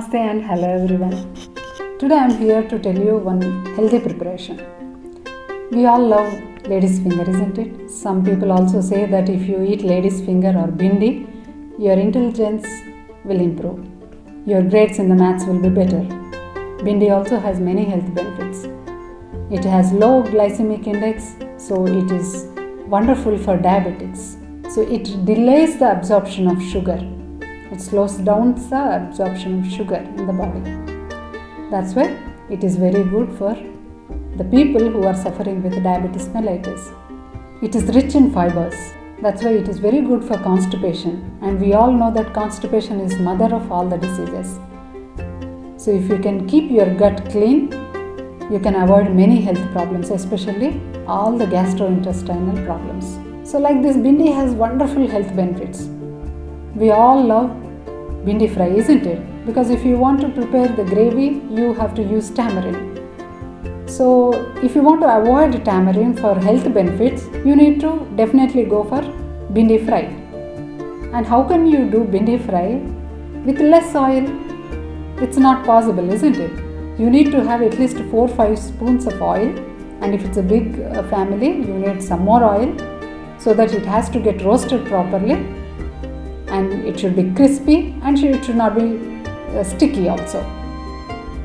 Namaste and hello everyone. Today I am here to tell you one healthy preparation. We all love ladies' finger, isn't it? Some people also say that if you eat ladies' finger or bhindi, your intelligence will improve. Your grades in the maths will be better. Bhindi also has many health benefits. It has low glycemic index, so it is wonderful for diabetics. So it delays the absorption of sugar. It slows down the absorption of sugar in the body. That's why it is very good for the people who are suffering with diabetes mellitus. It is rich in fibers. That's why it is very good for constipation. And we all know that constipation is mother of all the diseases. So if you can keep your gut clean, you can avoid many health problems, especially all the gastrointestinal problems. So like this, bhindi has wonderful health benefits. We all love bhindi fry, isn't it? Because if you want to prepare the gravy, you have to use tamarind. So if you want to avoid tamarind for health benefits, you need to definitely go for bhindi fry. And how can you do bhindi fry with less oil? It's not possible, isn't it? You need to have at least 4-5 spoons of oil, and if it's a big family, you need some more oil so that it has to get roasted properly. And it should be crispy and it should not be sticky also.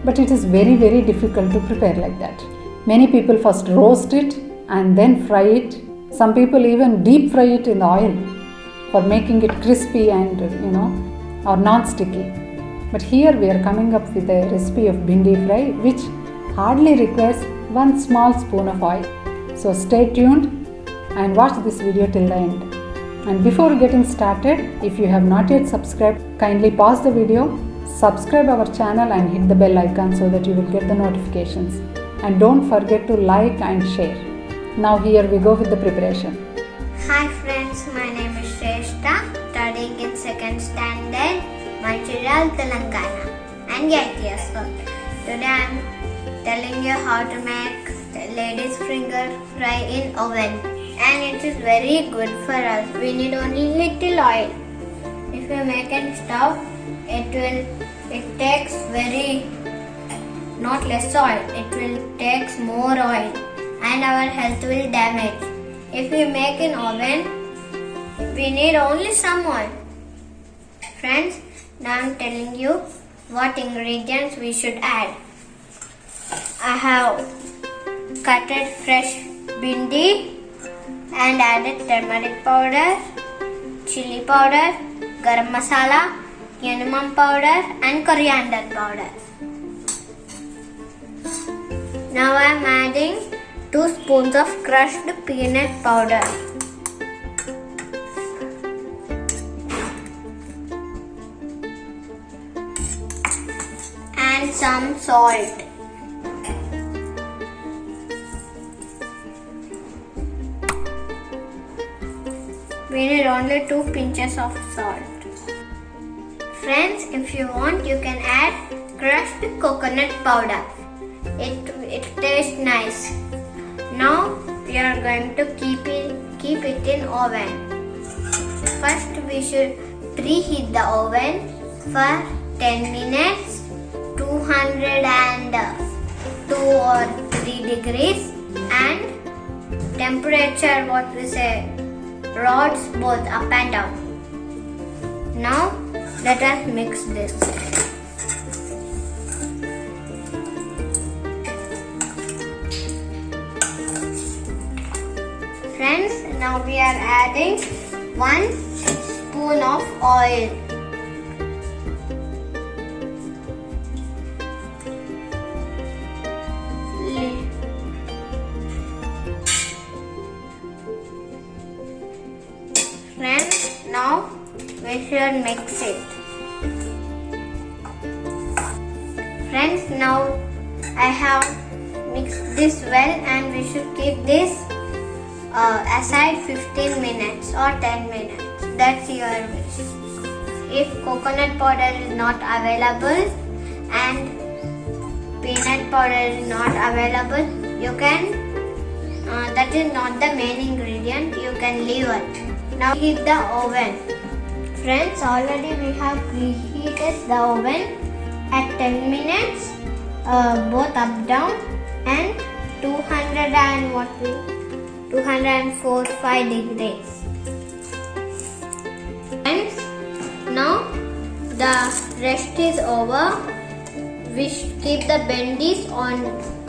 But it is very difficult to prepare like that. Many people first roast it and then fry it. Some people even deep fry it in the oil for making it crispy and or non-sticky. But here we are coming up with a recipe of bhindi fry which hardly requires 1 small spoon of oil. So stay tuned and watch this video till the end. And before getting started, if you have not yet subscribed, kindly pause the video, subscribe our channel and hit the bell icon so that you will get the notifications. And don't forget to like and share. Now here we go with the preparation. Hi friends, my name is Shrestha, studying in 2nd standard, Mythri, Telangana, and 8 years old. Today I am telling you how to make the ladies' finger fry in oven. And it is very good for us. We need only little oil. If you make it stove, it takes not less oil. It will take more oil, and our health will damage. If we make in oven, we need only some oil. Friends, now I am telling you what ingredients we should add. I have cutted fresh bhindi and added turmeric powder, chilli powder, garam masala, cinnamon powder and coriander powder. Now I am adding 2 spoons of crushed peanut powder. And some salt. We need only 2 pinches of salt. Friends, if you want, you can add crushed coconut powder. It tastes nice. Now we are going to keep it in oven. First we should preheat the oven for 10 minutes, 202 or 3 degrees, and temperature rods both up and down. Now let us mix this. Friends, now we are adding 1 spoon of oil. Friends, now we should mix it. Friends, now I have mixed this well and we should keep this aside 15 minutes or 10 minutes. That's your wish. If coconut powder is not available and peanut powder is not available, you can, that is not the main ingredient, you can leave it. Now heat the oven. Friends, already we have preheated the oven at 10 minutes, both up down, and 204.5 degrees. Friends, now the rest is over. We should keep the bendies on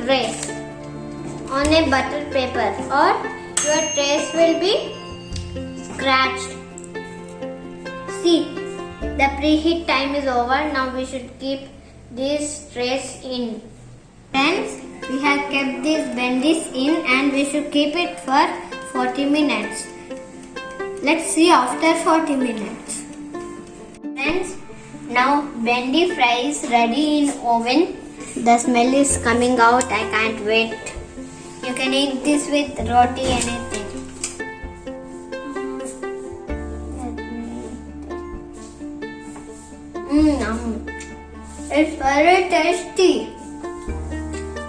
trays, on a butter paper, or your trays will be scratched. See, the preheat time is over. Now we should keep these trays in. Friends, we have kept these bendies in and we should keep it for 40 minutes. Let's see after 40 minutes. Friends, now bendi fry is ready in oven. The smell is coming out. I can't wait. You can eat this with roti, anything. It's very tasty.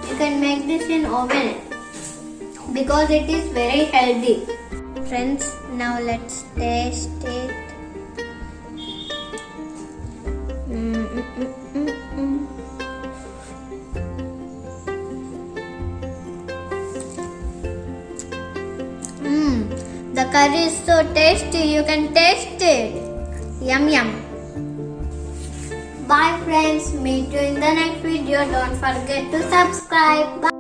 You can make this in oven because it is very healthy. Friends, now let's taste it. The curry is so tasty, you can taste it. Yum yum. Bye friends, meet you in the next video. Don't forget to subscribe. Bye.